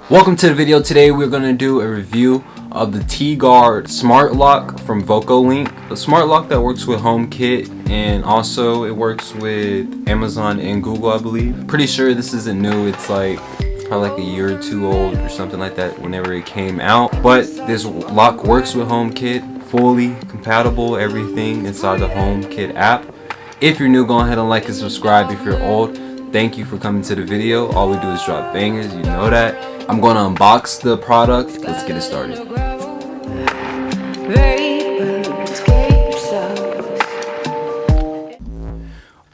Welcome to the video. Today we're going to do a review of the T-Guard smart lock from VocoLink. A smart lock that works with Homekit and also it works with Amazon and Google, I believe. Pretty sure this isn't new. It's like probably like a year or two old or something like that whenever it came out. But this lock works with Homekit, fully compatible, everything inside the Homekit app. If you're new, go ahead and like and subscribe. If you're old, thank you for coming to the video. All we do is drop bangers, you know that. I'm going to unbox the product. Let's get it started.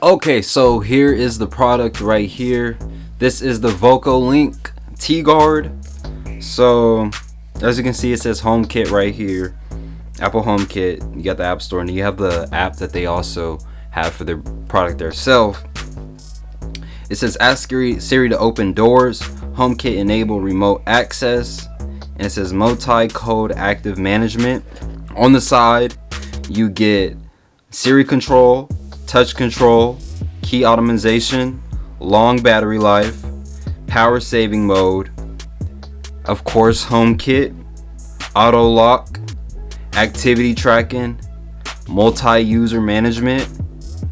Okay, so here is the product right here. This is the VocoLink T-Guard. So as you can see, it says HomeKit right here. Apple HomeKit. You got the App Store, and you have the app that they also have for their product themselves. It says ask Siri to open doors. HomeKit enable remote access, and it says multi-code active management. On the side you get Siri control, touch control, key automation, long battery life, power saving mode, of course HomeKit, auto lock, activity tracking, multi-user management,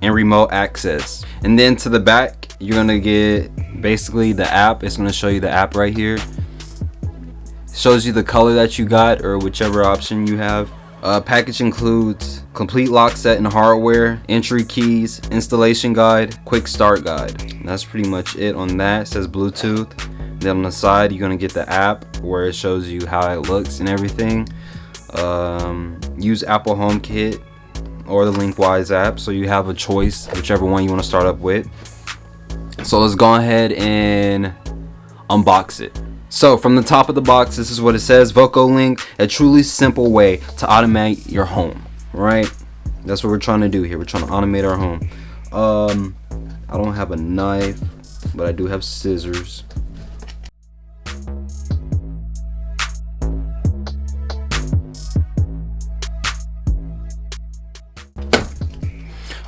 and remote access. And then to the back you're gonna get basically the app. It's gonna show you the app right here. It shows you the color that you got or whichever option you have. Package includes complete lock set and hardware, entry keys, installation guide, quick start guide. And that's pretty much it on that. It says Bluetooth. Then on the side you're gonna get the app where it shows you how it looks and everything. Use Apple HomeKit or the Linkwise app, so you have a choice whichever one you want to start up with. So let's go ahead and unbox it. So from the top of the box, this is what it says: VocoLink, a truly simple way to automate your home. Right, that's what we're trying to do here. We're trying to automate our home. I don't have a knife, but I do have scissors.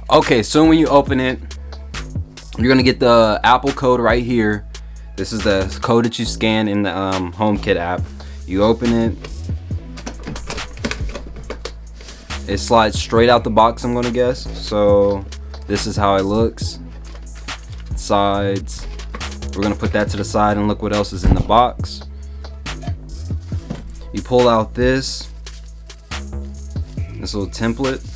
Okay, so when you open it, you're gonna get the Apple code right here. This is the code that you scan in the HomeKit app. You open it, it slides straight out the box, I'm gonna guess. So this is how it looks. Sides, we're gonna put that to the side and look what else is in the box. You pull out this little template.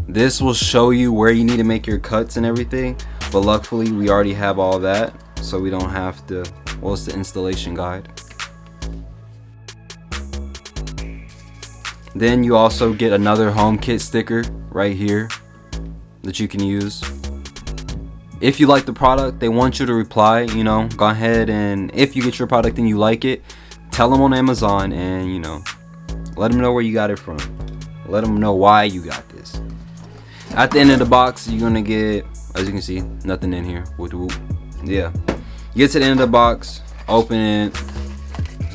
This will show you where you need to make your cuts and everything, but luckily we already have all that, so we don't have to. Well, it's the installation guide. Then you also get another HomeKit sticker right here that you can use. If you like the product, they want you to reply, you know, go ahead, and if you get your product and you like it, tell them on Amazon and, you know, let them know where you got it from. Let them know why you got this. At the end of the box, you're gonna get, as you can see, nothing in here. Yeah, you get to the end of the box, open it.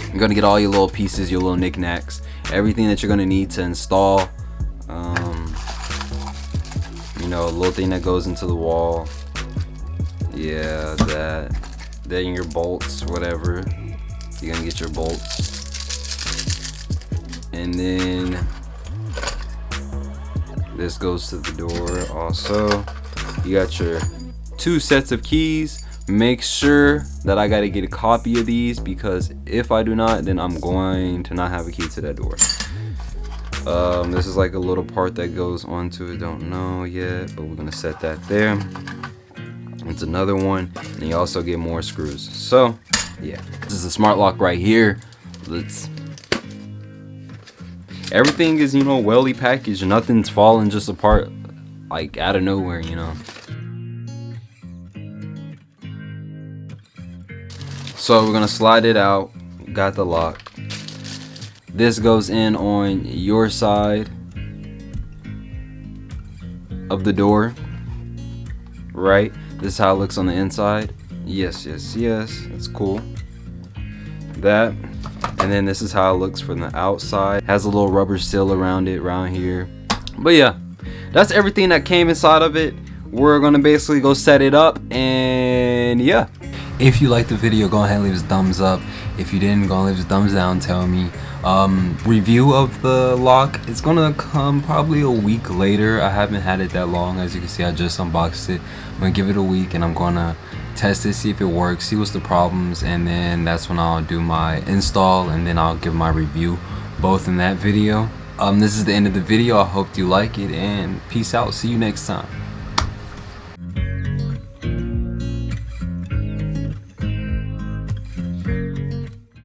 You're gonna get all your little pieces, your little knickknacks, everything that you're gonna need to install. You know, a little thing that goes into the wall. Yeah, that. Then your bolts, whatever. You're gonna get your bolts, and then this goes to the door also. You got your 2 sets of keys. Make sure that I got to get a copy of these, because if I do not, then I'm going to not have a key to that door. This is like a little part that goes onto it. Don't know yet, but we're going to set that there. It's another one, and you also get more screws. So yeah, this is a smart lock right here. Everything is, you know, well packaged. Nothing's falling just apart like out of nowhere, you know. So we're gonna slide it out. Got the lock. This goes in on your side of the door. Right? This is how it looks on the inside. Yes. That's cool. That. And then this is how it looks from the outside. Has a little rubber seal around it, around here. But yeah, that's everything that came inside of it. We're gonna basically go set it up, and yeah, If you liked the video, go ahead and leave us a thumbs up. If you didn't, go ahead and leave us a thumbs down. Tell me. Review of the lock, it's gonna come probably a week later. I haven't had it that long. As you can see, I just unboxed it. I'm gonna give it a week and I'm gonna test it, see if it works, see what's the problems, and then that's when I'll do my install and then I'll give my review, both in that video. This is the end of the video. I hope you like it, and peace out. See you next time.